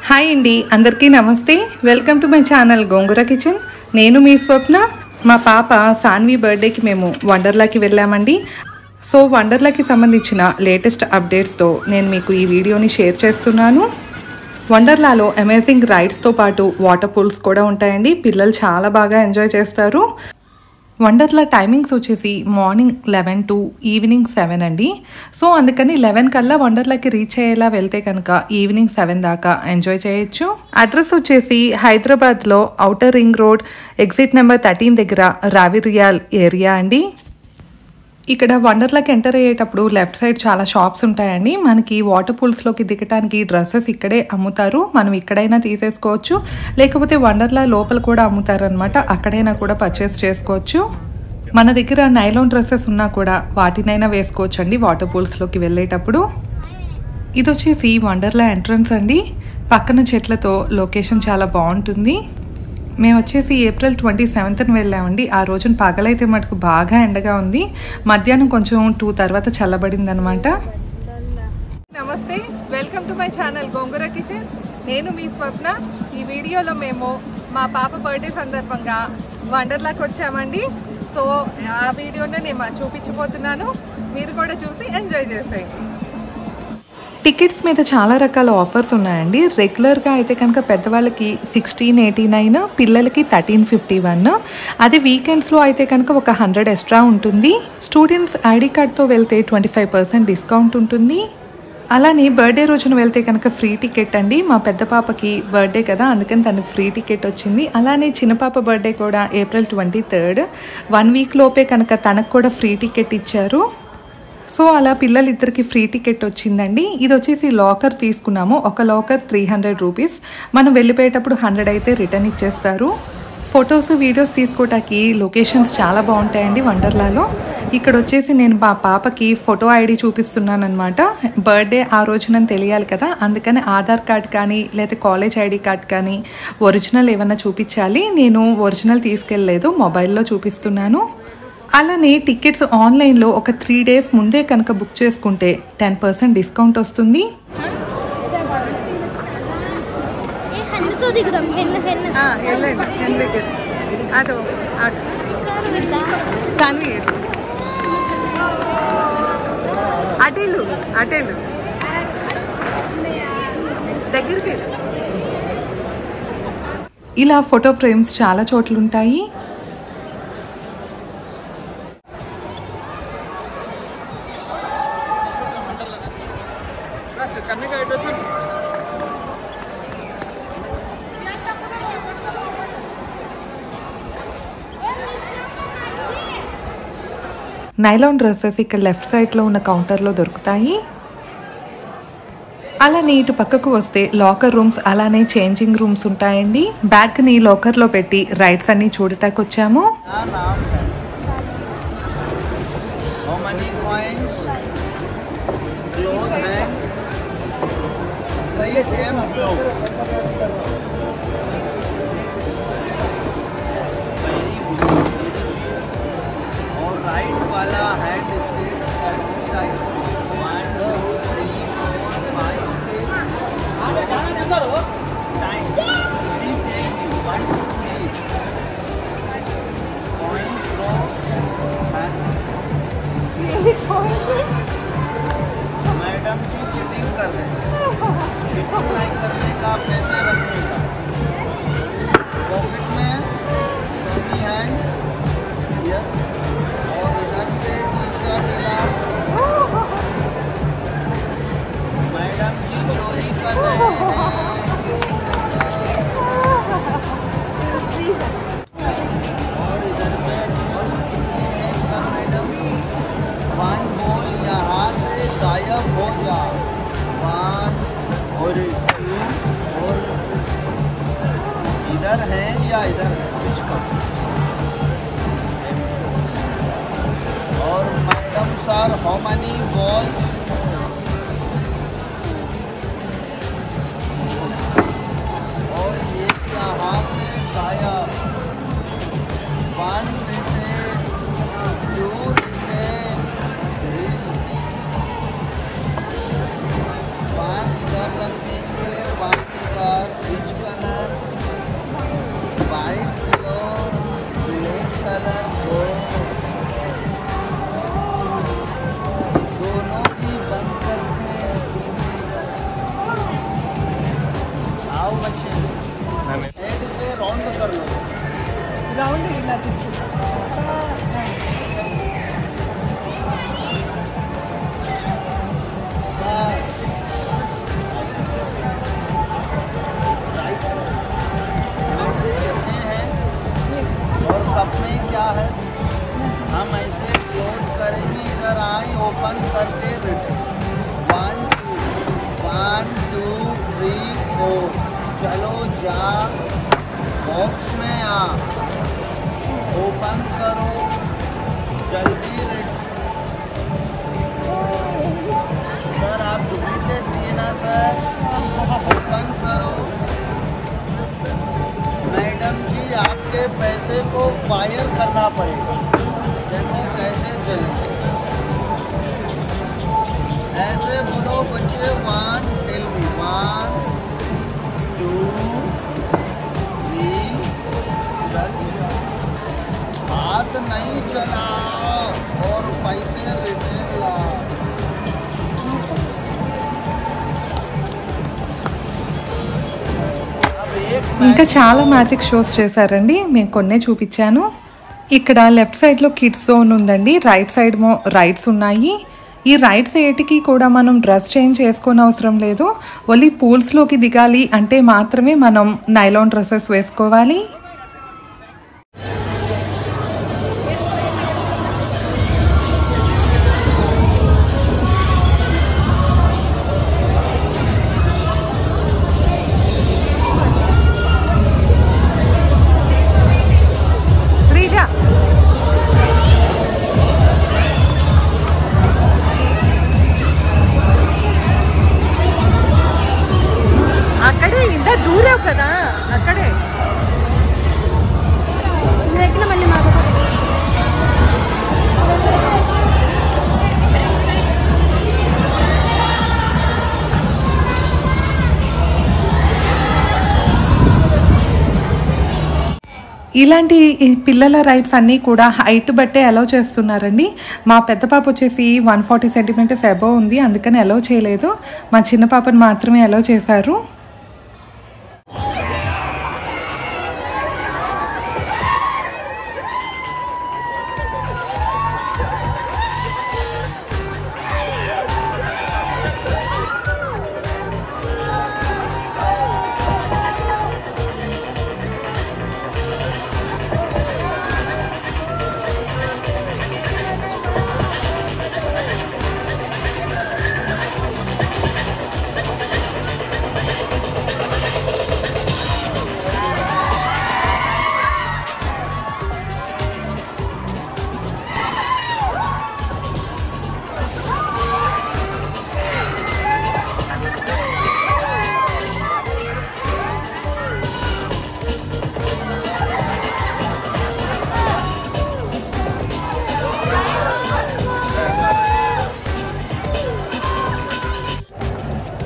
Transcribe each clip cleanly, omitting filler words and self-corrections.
Hi అండి, అందరికీ నమస్తే. Welcome to my channel gongura kitchen. నేను మీ స్వప్న. మా పాప సాన్వి బర్త్డేకి మేము వండర్లాకి వెళ్ళామండి. సో వండర్లాకి సంబంధించిన లేటెస్ట్ అప్డేట్స్తో నేను మీకు ఈ వీడియోని షేర్ చేస్తున్నాను. వండర్లాలో అమేజింగ్ రైడ్స్తో పాటు వాటర్ పూల్స్ కూడా ఉంటాయండి. పిల్లలు చాలా బాగా ఎంజాయ్ చేస్తారు. వండర్లా టైమింగ్స్ వచ్చేసి మార్నింగ్ 11 to ఈవినింగ్ 7 అండి. సో అందుకని 11 కల్లా వండర్లాకి రీచ్ అయ్యేలా వెళ్తే కనుక ఈవినింగ్ 7 దాకా ఎంజాయ్ చేయొచ్చు. అడ్రస్ వచ్చేసి హైదరాబాద్లో outer ring road exit number 13 దగ్గర రావిరియాల్ ఏరియా అండి. ఇక్కడ వండర్లాకి ఎంటర్ అయ్యేటప్పుడు లెఫ్ట్ సైడ్ చాలా షాప్స్ ఉంటాయండి. మనకి వాటర్ పూల్స్లోకి దిగటానికి డ్రెస్సెస్ ఇక్కడే అమ్ముతారు. మనం ఇక్కడైనా తీసేసుకోవచ్చు, లేకపోతే వండర్లా లోపల కూడా అమ్ముతారు అనమాట. అక్కడైనా కూడా పర్చేస్ చేసుకోవచ్చు. మన దగ్గర నైలాన్ డ్రెస్సెస్ ఉన్నా కూడా వాటినైనా వేసుకోవచ్చు అండి వాటర్ పూల్స్లోకి వెళ్ళేటప్పుడు. ఇది వచ్చేసి వండర్లా ఎంట్రన్స్ అండి. పక్కన చెట్లతో లొకేషన్ చాలా బాగుంటుంది. మేము వచ్చేసి ఏప్రిల్ 27న వెళ్ళామండి. ఆ రోజున పగలైతే మటుకు బాగా ఎండగా ఉంది. మధ్యాహ్నం కొంచెం 2 తర్వాత చల్లబడింది అనమాట. నమస్తే, welcome to my channel gongura kitchen. నేను మీ స్వప్న. ఈ వీడియోలో మేము మా పాప బర్త్డే సందర్భంగా వండర్లాకి వచ్చామండి. సో ఆ వీడియోనే నేను చూపించబోతున్నాను. మీరు కూడా చూసి ఎంజాయ్ చేసేయండి. టికెట్స్ మీద చాలా రకాల ఆఫర్స్ ఉన్నాయండి. రెగ్యులర్గా అయితే కనుక పెద్దవాళ్ళకి 1689, పిల్లలకి 1351. అదే వీకెండ్స్లో అయితే కనుక ఒక 100 ఎక్స్ట్రా ఉంటుంది. స్టూడెంట్స్ ఐడి కార్డ్తో వెళ్తే 25% డిస్కౌంట్ ఉంటుంది. అలానే బర్త్డే రోజున వెళ్తే కనుక ఫ్రీ టికెట్ అండి. మా పెద్ద పాపకి బర్త్డే కదా, అందుకని తనకి ఫ్రీ టికెట్ వచ్చింది. అలానే చిన్న పాప బర్త్డే కూడా ఏప్రిల్ 23rd. 1 వీక్ లోపే కనుక తనకు కూడా ఫ్రీ టికెట్ ఇచ్చారు. సో అలా పిల్లలిద్దరికి ఫ్రీ టికెట్ వచ్చిందండి. ఇది వచ్చేసి లాకర్ తీసుకున్నాము. ఒక లాకర్ 300 రూపీస్. మనం వెళ్ళిపోయేటప్పుడు 100 అయితే రిటర్న్ ఇచ్చేస్తారు. ఫొటోస్ వీడియోస్ తీసుకోవటానికి లొకేషన్స్ చాలా బాగుంటాయండి వండర్లాలో. ఇక్కడ వచ్చేసి నేను మా పాపకి ఫోటో ఐడి చూపిస్తున్నాను అనమాట. బర్త్డే ఆ రోజునని తెలియాలి కదా, అందుకని ఆధార్ కార్డ్ కానీ లేదా కాలేజ్ ఐడి కార్డ్ కానీ ఒరిజినల్ ఏమన్నా చూపించాలి. నేను ఒరిజినల్ తీసుకెళ్ళలేదు, మొబైల్లో చూపిస్తున్నాను. అలానే టికెట్స్ ఆన్లైన్లో ఒక 3 days ముందే కనుక బుక్ చేసుకుంటే 10% డిస్కౌంట్ వస్తుంది. ఇలా ఫోటో ఫ్రేమ్స్ చాలా చోట్ల ఉంటాయి. నైలాన్ డ్రెస్సెస్ ఇక్కడ లెఫ్ట్ సైడ్లో ఉన్న కౌంటర్లో దొరుకుతాయి. అలానే ఇటు పక్కకు వస్తే లాకర్ రూమ్స్ అలానే చేంజింగ్ రూమ్స్ ఉంటాయండి. బ్యాగ్ని లాకర్లో పెట్టి రైడ్స్ అన్ని చూడటానికి వచ్చాము. राइट वाला hand straight right 1 2 3 4 5 6 time sleep take 1 2 3 point row madam ji cheating कर रहे हैं. चीटिंग नहीं करने का, पैसे रखने का. पॉकेट में स्टोरी हैंड और इधर से टी-शर्ट हिला. मैडम जी चोरी कर रहे हैं. और इधर पे बॉल्स कितने हैं सब मैडम? 1 बॉल यहाँ से गायब हो जा. 1 और 2 और इधर है या इधर कुछ का. और madam sir how many balls? और ये यहाँ से गायब. 1 से 2 से 3 1 इधर रख देंगे, 1 इधर రౌండ్ ఇలా తిప్పు. और कप में क्या है, हम ऐसे क्लोज करेंगे, इधर आए ओपन करके रिटर्न 1 2 3 4 चलो जा बॉक्स में आ, ओपन करो जल्दी सर, आप डुप्लीकेट दिए ना सर, ओपन करो। मैडम जी आपके पैसे को फायर करना पड़ेगा, देखो कैसे चले, ऐसे बोलो बच्चे 1 टेल मी 1 2 3 हाथ नहीं चलाओ और पैसे रिटर्न लाओ। ఇంకా చాలా మ్యాజిక్ షోస్ చేశారండి, మేము కొన్నే చూపించాను. ఇక్కడ లెఫ్ట్ సైడ్లో కిడ్స్ జోన్ ఉందండి, రైట్ సైడ్ రైడ్స్ ఉన్నాయి. ఈ రైడ్స్ ఏటికి కూడా మనం డ్రెస్ చేంజ్ చేసుకోని అవసరం లేదు, ఓన్లీ పూల్స్లోకి దిగాలి అంటే మాత్రమే మనం నైలాన్ డ్రెస్సెస్ వేసుకోవాలి. అక్కడే ఇంత దూరం కదా, అక్కడే ఇలాంటి పిల్లల రైడ్స్ అన్నీ కూడా హైట్ బట్టే అలౌ చేస్తున్నారండి. మా పెద్ద పాప వచ్చేసి 140 సెంటీమీటర్స్ అబోవ్ ఉంది, అందుకని అలౌ చేయలేదు. మా చిన్న పాపను మాత్రమే అలౌ చేశారు.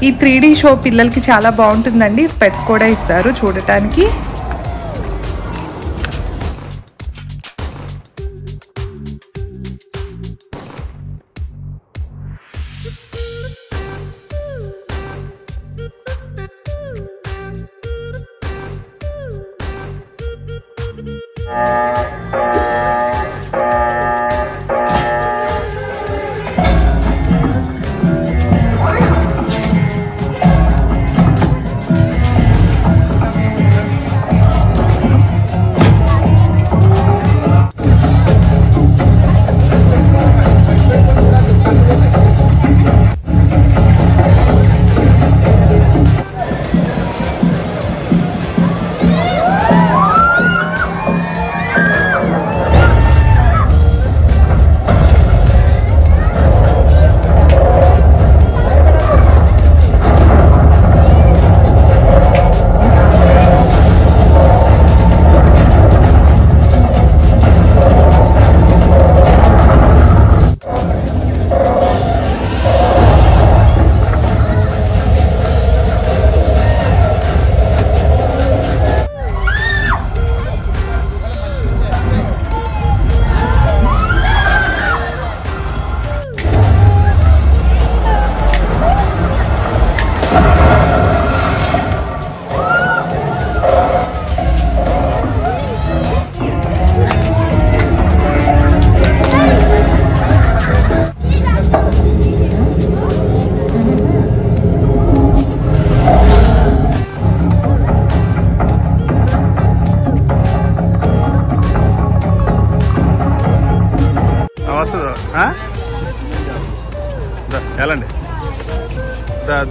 ఈ 3D షో పిల్లలకి చాలా బాగుంటుందండి, స్పెట్స్ కూడా ఇస్తారు చూడటానికి.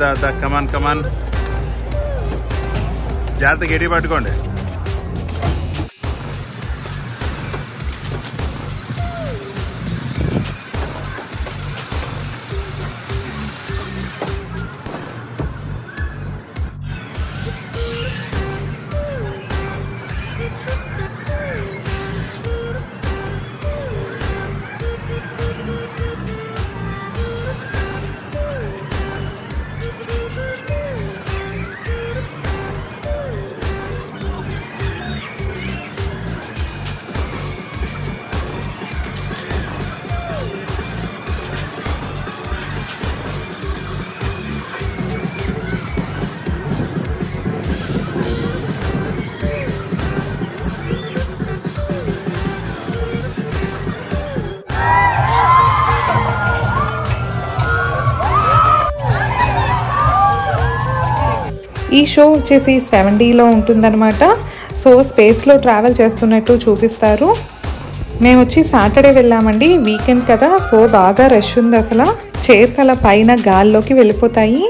దా కమాన్ కమాన్, జాగ్రత్త గట్టి పట్టుకోండి. ఈ షో వచ్చేసి 7Dలో ఉంటుందన్నమాట. సో స్పేస్లో ట్రావెల్ చేస్తున్నట్టు చూపిస్తారు. మేము వచ్చి సాటర్డే వెళ్ళామండి, వీకెండ్ కదా, సో బాగా రష్ ఉంది. అసలు చైర్స్ అలా పైన గాల్లోకి వెళ్ళిపోతాయి.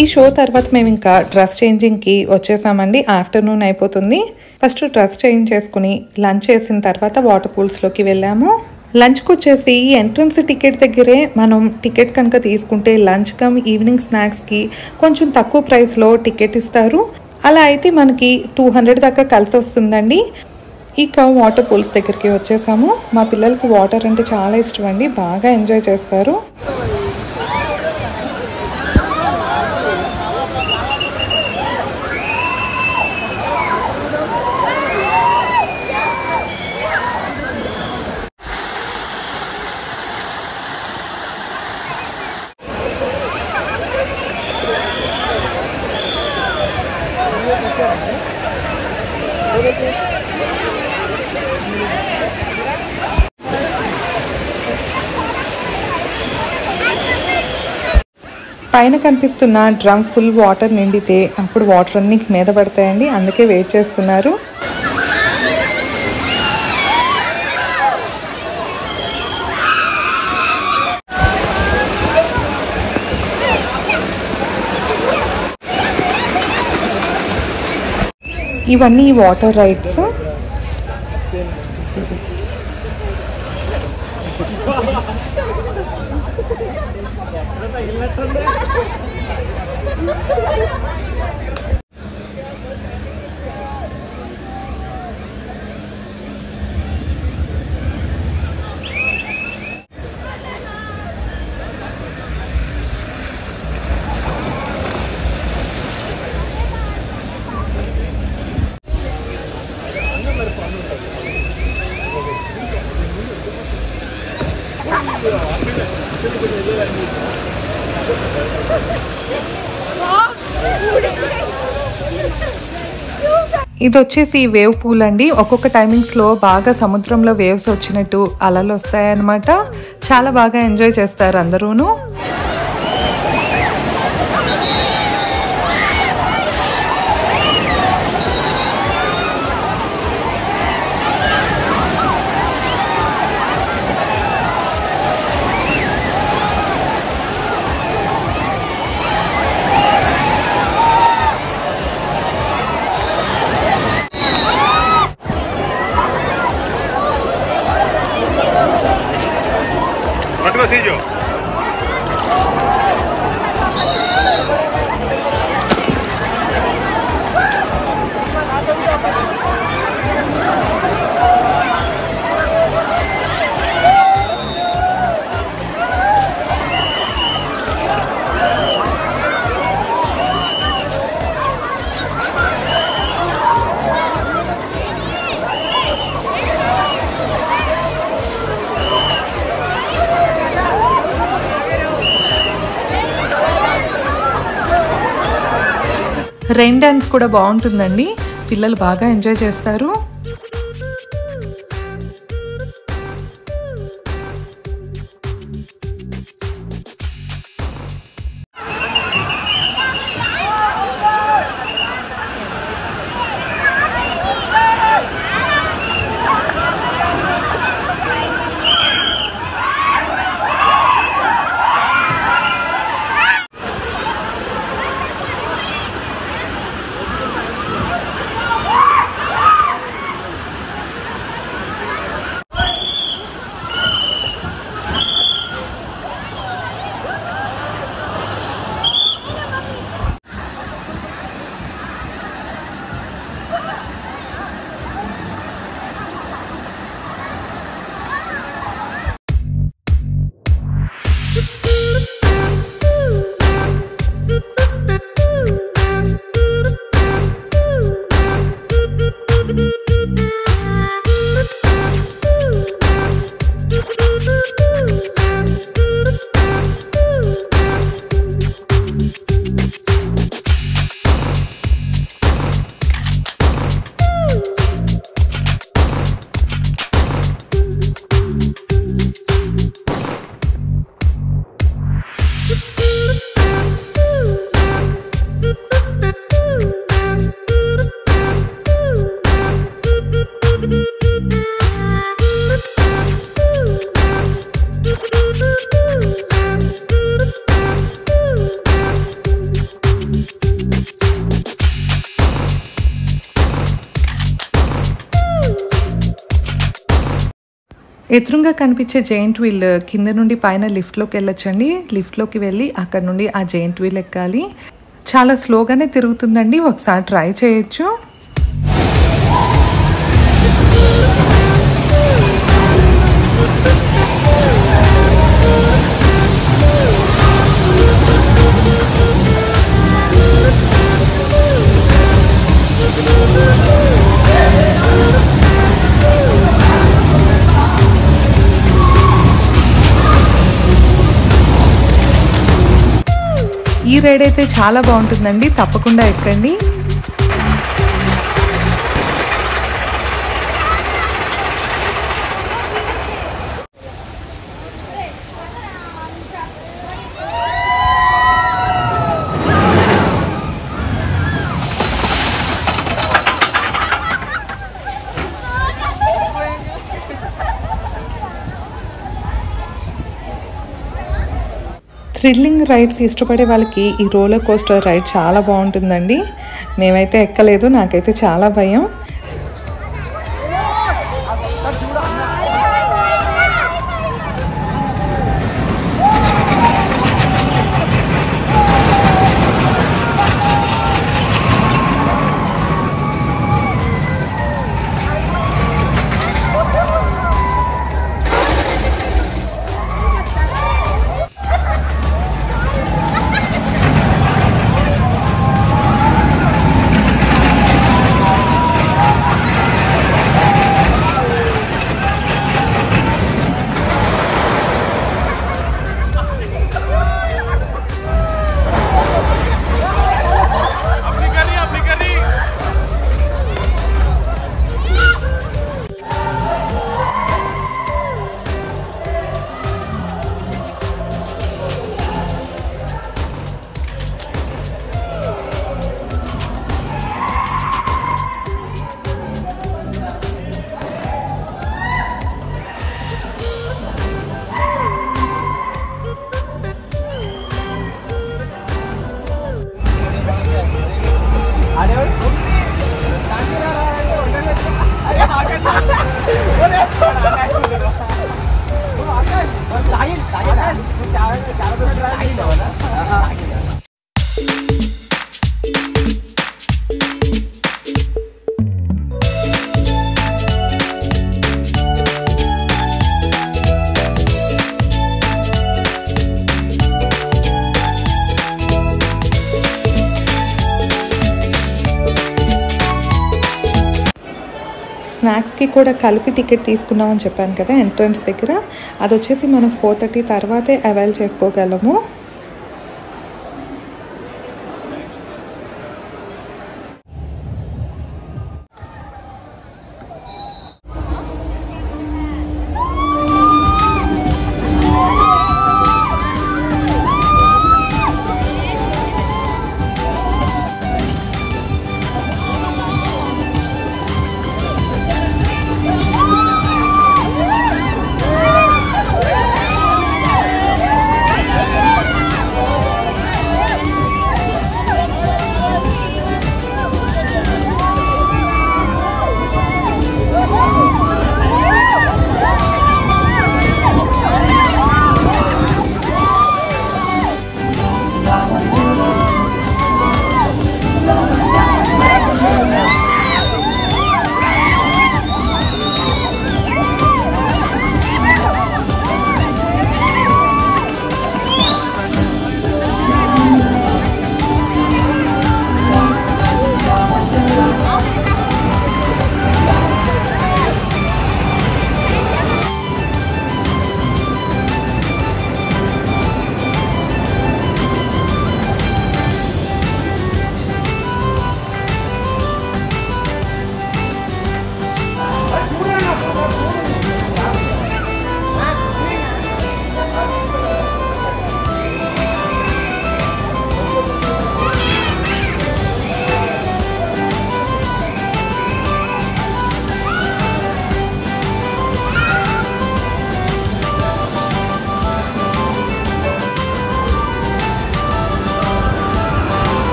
ఈ షో తర్వాత మేము ఇంకా డ్రెస్ చేంజింగ్కి వచ్చేసామండి. ఆఫ్టర్నూన్ అయిపోతుంది. ఫస్ట్ డ్రెస్ చేంజ్ చేసుకుని లంచ్ చేసిన తర్వాత వాటర్ పూల్స్లోకి వెళ్ళాము. లంచ్కి వచ్చేసి ఎంట్రన్స్ టికెట్ దగ్గరే మనం టికెట్ కనుక తీసుకుంటే లంచ్ కమ్ ఈవినింగ్ స్నాక్స్కి కొంచెం తక్కువ ప్రైస్లో టికెట్ ఇస్తారు. అలా అయితే మనకి 200 దాకా కలిసి వస్తుందండి. ఇక వాటర్ పూల్స్ దగ్గరికి వచ్చేసాము. మా పిల్లలకి వాటర్ అంటే చాలా ఇష్టం అండి, బాగా ఎంజాయ్ చేస్తారు. పైన కనిపిస్తున్న డ్రమ్ ఫుల్ వాటర్ నిండితే అప్పుడు వాటర్ అన్ని మీద పడతాయండి, అందుకే వెయిట్ చేస్తున్నారు. ఇవన్నీ వాటర్ రైడ్స్. ఇది వచ్చేసి వేవ్ పూల్ అండి. ఒక్కొక్క టైమింగ్స్లో బాగా సముద్రంలో వేవ్స్ వచ్చినట్టు అలలు వస్తాయన్నమాట. చాలా బాగా ఎంజాయ్ చేస్తారు అందరూను. Pasillo. రెయిన్ డాన్స్ కూడా బాగుంటుందండి, పిల్లలు బాగా ఎంజాయ్ చేస్తారు. ఎదురుగా కనిపించే జెయింట్ వీల్ కింద నుండి పైన లిఫ్ట్లోకి వెళ్ళొచ్చండి. లిఫ్ట్లోకి వెళ్ళి అక్కడ నుండి ఆ జెయింట్ వీల్ ఎక్కాలి. చాలా స్లోగానే తిరుగుతుందండి, ఒకసారి ట్రై చేయొచ్చు. ఈ రైడ్ అయితే చాలా బాగుంటుందండి, తప్పకుండా ఎక్కండి. థ్రిల్లింగ్ రైడ్స్ ఇష్టపడే వాళ్ళకి ఈ రోలర్ కోస్టర్ రైడ్ చాలా బాగుంటుందండి. మేమైతే ఎక్కలేదు, నాకైతే చాలా భయం. స్నాక్స్కి కూడా కలిపి టికెట్ తీసుకున్నామని చెప్పాను కదా ఎంట్రన్స్ దగ్గర, అది వచ్చేసి మనం 4:30 తర్వాతే అవైల్ చేసుకోగలము.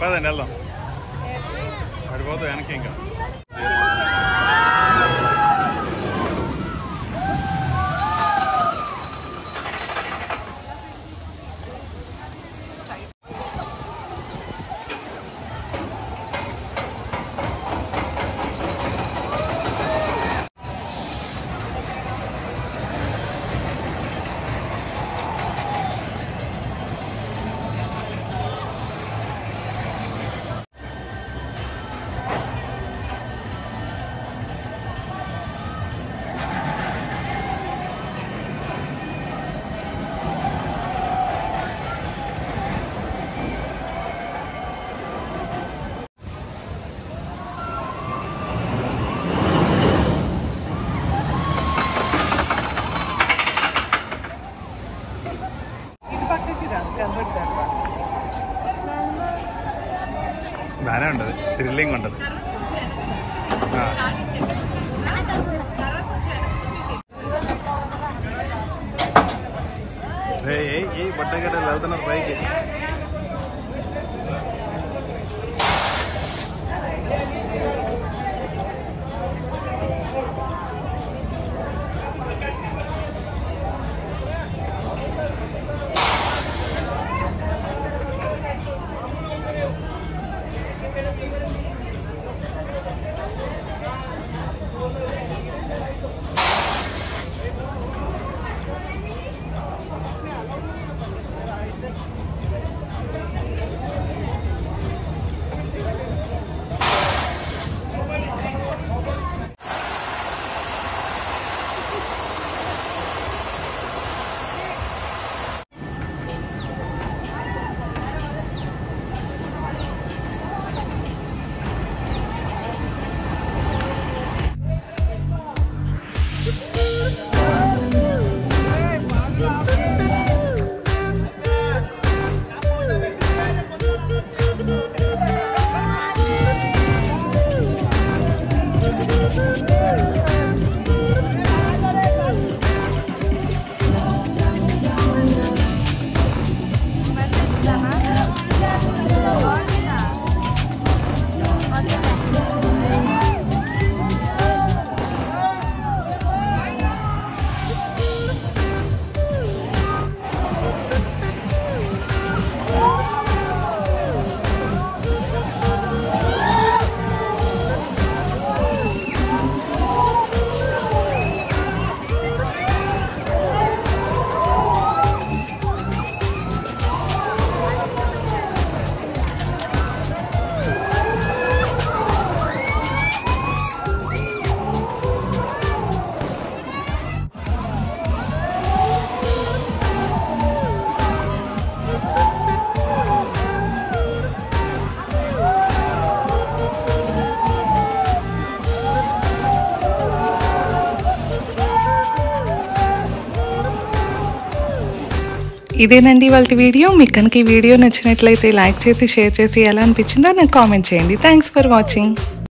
పదండి వెళ్దాం పడిపోతాం వెనక్కి ఇంకా బాగానే ఉంటుంది థ్రిల్లింగ్ ఉంటుంది ఏ బట్టగడ్డలు వెళ్తున్నారు పైకి ఇదేనండి వాళ్ళ వీడియో. మీకు కనుక ఈ వీడియో నచ్చినట్లయితే లైక్ చేసి షేర్ చేసి ఎలా అనిపించిందో నాకు కామెంట్ చేయండి. Thanks for watching.